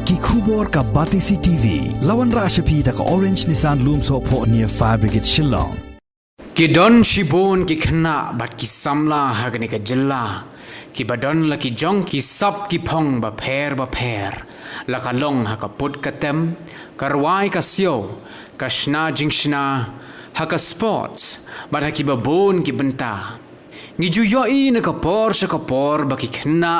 ki khubor ka Batisi TV lawan ra shapi ta ka Orange Nissan Loom so pho near Fire Brigade Shillong ki don shibon ki khna bat ki samla hagni ka jilla ki badon la ki jong ki sap ki phong ba pher la ka long ha ka put ka tem karwai ka sio ka shna jingshna ha ka sports ba ha ki ba bon ki benta ngi ju yo I na ka por ba ki khna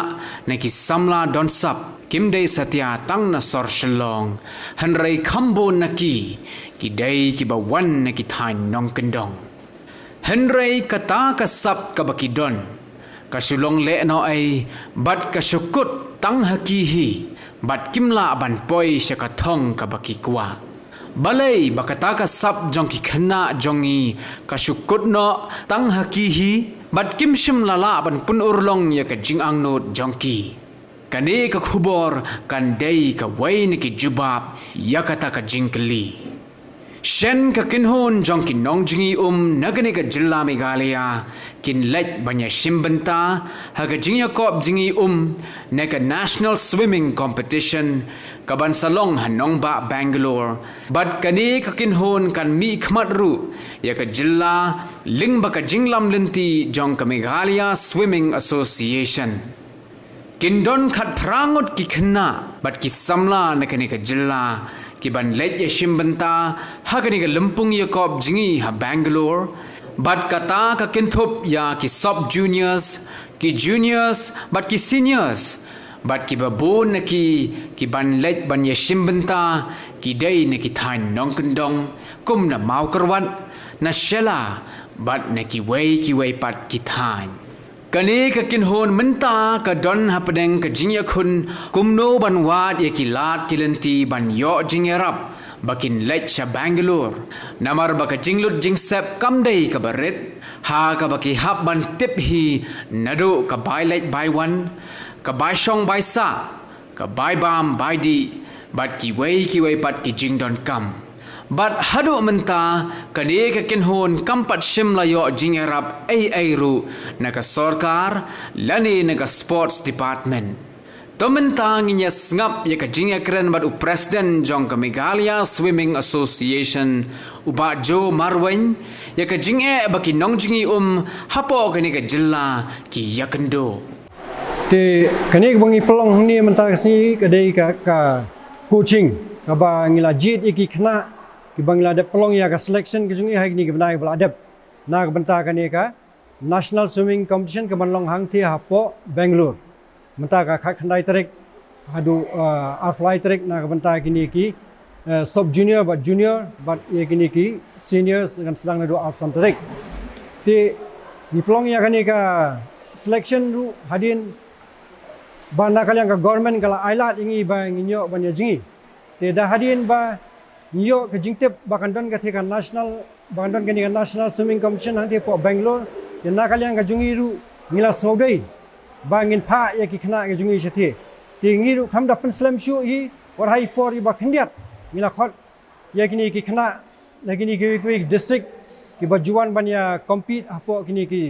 na ki samla don sap kim dei satya tang na sor shlong han rei khambon na ki dei ki ba wan na ki thain nong kendong han rei kata ka sap ka ba ki don ka shulong le no ai bat ka shukut tang haki hi bat kimla ban poi shaka thong ka ba ki kwa balai bakata ka sap jong ki khna jongi ka shukut no tang haki hi bat kim shim lala ban pun urlong ya ka jingang not jongki kane ka khubor kan dei ka wai ni ki jubab yakata ka jingkli Shen ka kinhon jong ki Nongjngi nagani ka jilla Meghalaya kin lech banya shimbanta haga Jingïarap jingi na ka national swimming competition kaban salong hanong ba Bangalore but kani ka kinhon kan mi khmat ru ya ka jilla ling ba ka jinglam linti jong ka Meghalaya Swimming Association kindon khat prangot ki khna bat ki samla na kani ka jilla ki ban lech ya shimbanta hakani ka lumpung Jingïarap jingi ha Bangalore bat kata ka kinthop ya ki sub juniors bat ki seniors bat ki babon na ki ban lech ban ya shimbanta ki dei na ki thain nong kendong kum na mau karwat na shela bat na ki wei pat ki thain kani ka kinhon menta ka don hapdeng ka Jingïarap kumno ban wat ya ki lat kilanti ban yo Jingïarap bakin lech sa Bangalore namar baka jinglut jingsep kamdei ka barit ha ka baki hap ban tip hi nado ka bai lech bai wan ka bai shong bai sa ka bai bam bai di bat ki wei pat ki jingdon kam bat hadu menta kani ka kinhon kampat shim la yo Jingïarap ai ru na ka Sorkar lani na ka sports department Tomenta nginya ngap ya ka Jingïarap bat u president jong ka Meghalaya Swimming Association uba Jo Marwen ya ka Jingeh baki Nongjngi hapo kani ka jilla ki yakendo te kani bangi pelong ni menta kasi kadai ka coaching ka ba ngila jit iki khna ki bangla de pelong ya ka selection ki jungi hai ni ki bnai bla adep na ka benta kani ka national swimming competition ka banlong hang thi hapo Bangalore menta ka khandai tarik hadu fly tarik na ka benta kini ki sub junior but ye kini ki seniors dengan sedang na do option tarik te ni pelong ya kani ka selection ru hadin bana kalian ka government kala ailat ingi ba nginyo banya jingi te da hadin ba nyo ka jingtep bakandon ka theka national bakandon ka ni national swimming competition hante po Bangalore ya na kalian ka jungi ru ngila sodai bangin pha ya ki khna ka jungi shathe ti ngiru khamda pen slam shu hi war hai por ba khandiat ngila khot ya kini ki khna lagini ki district ki bajuan banya compete apo kini ki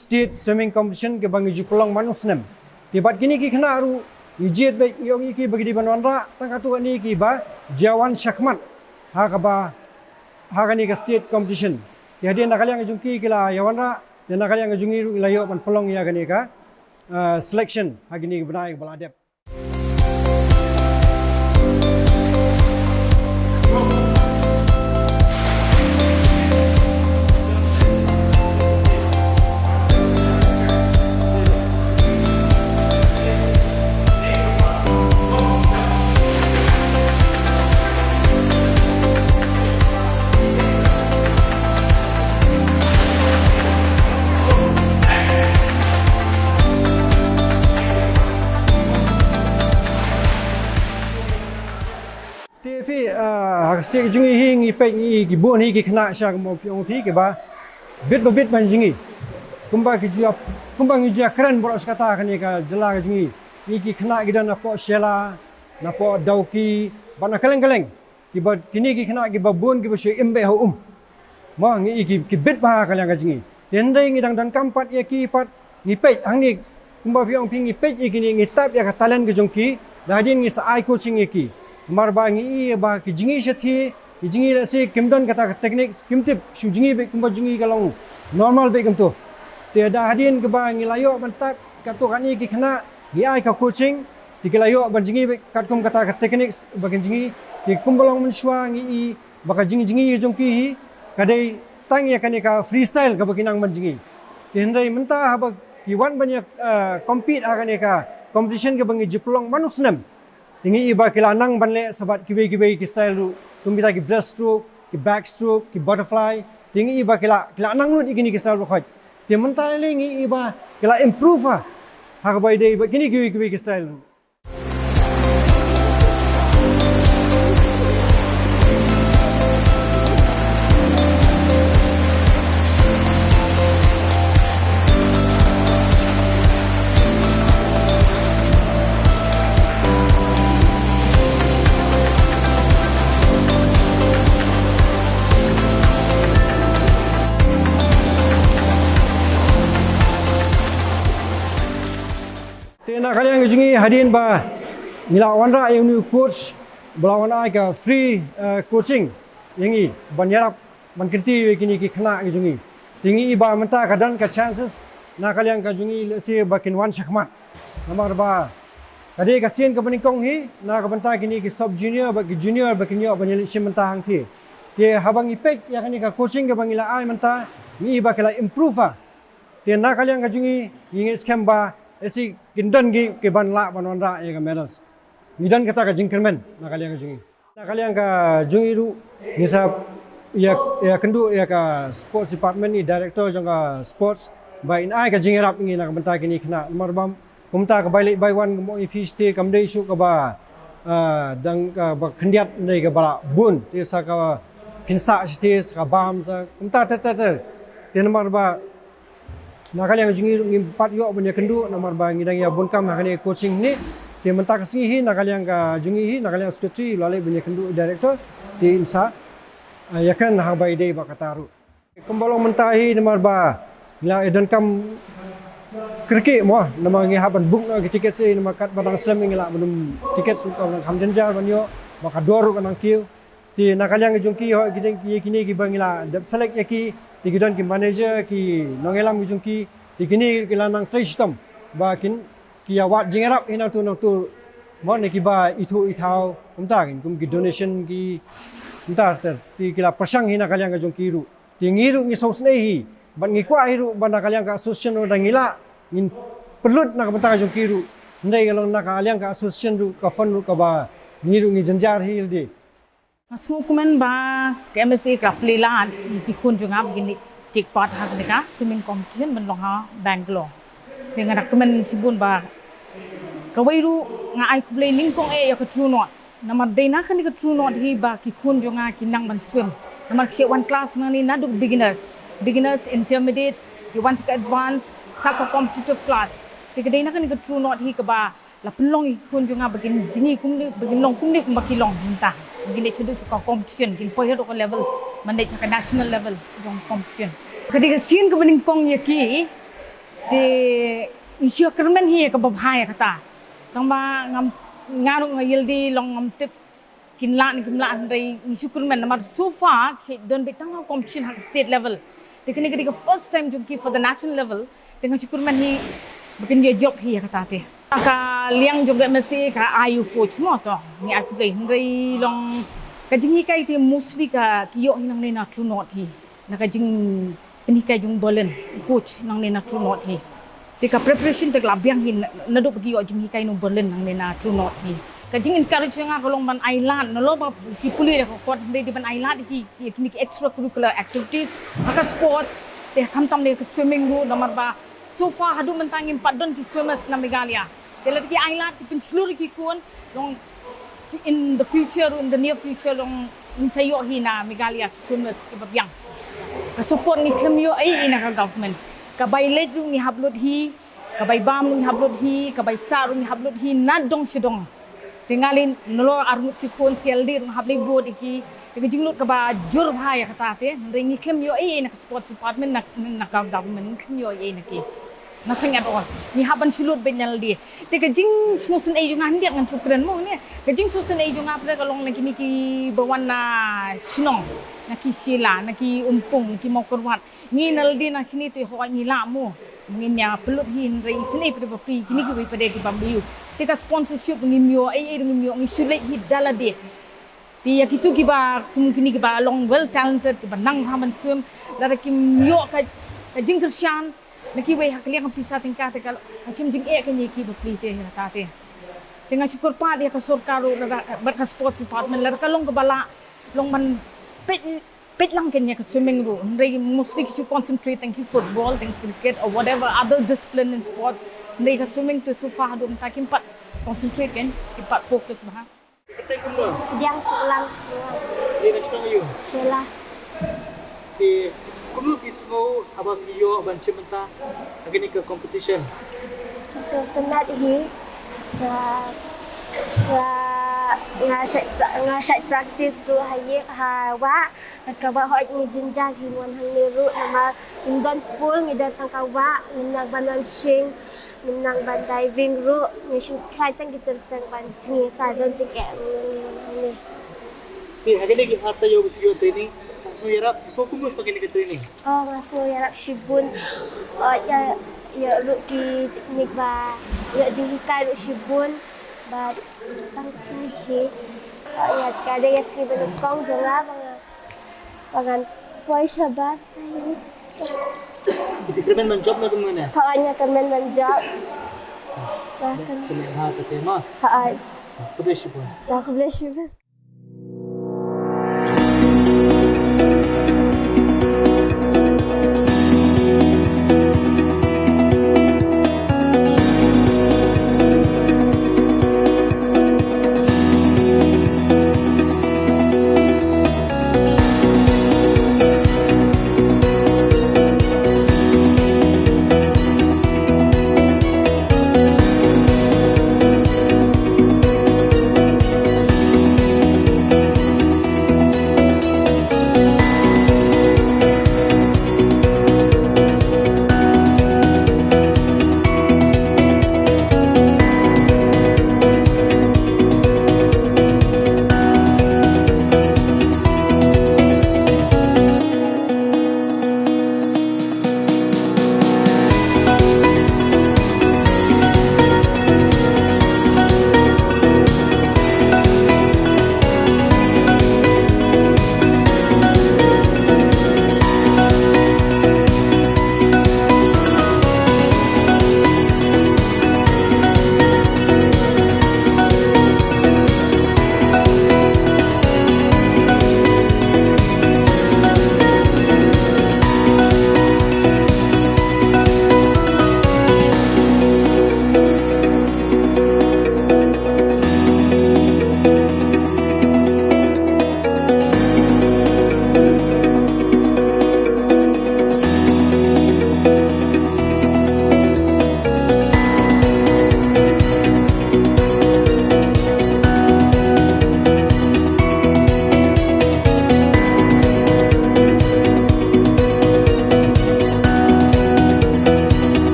state swimming competition ke bangi ju pelong manusnem ti bat kini ki khna ru ijet be yogi ki bagidi banwanra tangatu ani ki ba jawan shakmat ha ka ba ha kani ka state competition ti hadian nakaliang jungki kila yawanra dan nakaliang jungi ru ilayo ban pelong ya kani ka selection hagini benai baladep Setiap jungi hi ngi pe ngi ki bon hi ki khna sha mo pyong phi ke ba bit ban jingi kumba ngi jia kran bor skata kani ka jala ka jungi ni ki khna gidan na po shela na po dauki bana kaleng ki ba kini ki khna ki ba bon ki ba she imbe ho ma ngi ki bit ba kaleng ka jingi den dai ngi dang dan kampat ya ki pat ngi pe ang ni kumba pyong phi ngi pe ki ni ngi tap ya ka talent ka jongki dah hadin ngi sai coaching iki mar ba ngi ba ki jingi shathi ki jingi la se kimdon kata teknik kimtip shu jingi be kumba jingi kalong normal be kum tu te dah hadin ke ba ngi layo bantak kato kan iki kena gi ai ka coaching ti ke layo ban jingi be kat kum kata teknik ba jingi ti kumbalong menshwa ngi baka jingi jongki hi kadai tang ya kanika freestyle ka bakinang manjingi tindai menta haba kiwan banyak compete kanika competition ke bangi jiplong manusnem tingi iba kilanang banle sabat kiwe ki style ru kumbita ki breaststroke ki backstroke ki butterfly tingi iba kilanang lut igini ki style ru khoj ti menta lengi iba kila improve ha bai dei ba kini kiwe ki style ru nak kalian Jingeh hadin ba ngila wanra yang new coach belawan ai ka free coaching yangi banyarap man kenti kini ki khna Jingeh tingi ba menta kadan ka chances nak kalian ka Jingeh se bakin wan shakmat nomor ba kade ka sien ka banikong hi na ka benta kini ki sub junior ba ki junior ba kinyo banyali Shem menta hang thi ke habang ipek ya kani ka coaching ka bangila ai menta ni ba kala improve te nak kalian ka Jingeh yingi scam ba esi kindan gi ke ban la ban wanra ya medals nidan kata ka jingkermen na kalian ka Jingeh na kalian ka Jingeh ru ngisa ya kendu ya ka sports department ni director jong ka sports ba in ai ka Jingïarap ngi na ka benta kini kena marbam kumta ka balik by one mo fish te kam dei su ka ba dang ka ba khendiat nei ka ba bun te sa ka pinsa te ka bam sa kumta te nomor ba nak kalian Jingeh ngimpat yo punya kendu nomor ba ngidang ya bunkam nak kalian coaching ni dia mentak sihi nak kalian ka Jingeh nak kalian secretary lalai punya kendu director di insa ya kan ha bai dei ba kataru kembolong mentahi nomor ba ngila dan kam krike mo nama ngi haban book no tiket se nama kat badang Shem ngila belum tiket suka ham janjar banyo maka doru kanang kiu ti nak kalian jungki ho gideng kini ki bangila select yaki tigidan ki manager ki nongelam jungki tikini kilanang tristam ba kin ki awat Jingïarap hina tu mo ne ki ba itu ithau kumta kin ki donation ki kumta ter ti kila persang hina kalian ka jungki ru ti ngiru ngi sosnehi ban ngi kwa hiru ban kalian ka association ro dangila ngin perlut nak benta ka jungki ru ndai kalau nak kalian ka association ru ka fund ru ka ba ngiru ngi janjar hil di Masuk kumen ba KMC Kaplilan ikun juga begini take part hak nika swimming competition men longa Bangalore dengan kumen sibun ba kawairu nga ai kuble ningkong ya ka true not nama dena kan ka true not hi ba kikun juga kinang ban swim nama ki one class nani naduk beginners intermediate you want to advance saka competitive class tiga dena kan ka true not hi ka ba la pelong ikun juga begin jingi kumni begin long kumni kumbakilong mentah begini cedu suka competition kin poya to level mandai ke national level jong competition ketika sin ke beningkong yaki de isyo kermen hi ke babhai kata tamba ngam ngaru ngayildi long ngam tip kinla ni kimla ndai isyo kermen namar so far don betang competition at state level tekni ketika first time jongki for the national level dengan syukurman hi bikin dia job hi kata te ka liang juga mesti ka ayu coach mo to ni aku dei ndai long ka jingi kai ti mostly ka kiyo hinang ne na true not hi na ka jing ini kai jung bolen coach nang ne na true not hi ti ka preparation te labiang hin na do kiyo jingi kai no bolen nang ne na true not hi ka jing encourage nga kalong ban island no lo ba ki puli ko kot ndai di ban island hi kini extracurricular activities aka sports te kam le swimming ru nomor ba so far hadu mentangin padon ki swimmers na Meghalaya Telat ki island ki penseluruh ki kun long in the future in the near future long insayo hina Meghalaya swimmers ki babyang ka support ni klemyo ai ina ka government ka bailet ni hablot hi ka bai bam ni hablot hi ka bai sar ni hablot hi nadong sidong tingalin nolo armut ki kun seldi ng hablai board ki ke jinglut ka ba jur bhaya kata te ring ni klemyo ai ina ka support department na ka government klemyo ai na ki nothing at all. Ni haban sulut benyal dia. Te ka jing smusun ai junga dia ngan cukran mo ni. Ka jing susun ai junga pra kalong lagi ni ki bawana sinong. Naki sila, naki umpung, naki mau kerwat. Ni nal dia na sini tu ho ni la mo. Menginya pelut hin rei sini pada papi kini ki pada ki bambiu. Te ka sponsorship ngimyo ai ngimyo ngi sulit hit dala dia. Ti ya kitu ki ba kini ki ba long well talented ki ba nang haman sum lara ki myo ka jing Christian naki wei hak liang pisah tingkah te kalau Shem Jingeh kan ye ki bapli te ta te dengan syukur pa dia ka Sorkar ber ka sports department lar ka long ka bala long man pet lang kan ye ka swimming ro ndai mostly ki concentrate thank you football thank cricket or whatever other discipline in sports ndai ka swimming tu sufa do ta kim pat concentrate kan kim pat focus bah Kita kumlo. Diang selang. Di national you. Sela. Di kumlo kismo abang iyo abang cementa agni ke competition. So penat hi. Ngasat practice ru haye hawa kawa hoj ni jinjang himuan hang ni ru nama indon pool ni datang kawa nang banan sing nang ban diving ru ni shu khai tang kita tang ban chingi ta don jingeh ni. Di agni ke harta yo training. Jingïarap so kumlo agni ke training. Oh Jingïarap shibun ya ru ki teknik ba ya jingkai ru shibun ba tang hi ya kada ya si benukong jonga bangan poi sabat ni. Jadi kermen menjob na kemana? Hanya kemen menjob. Semangat tema. Ha. Kubeshi pun. Tak boleh shibun.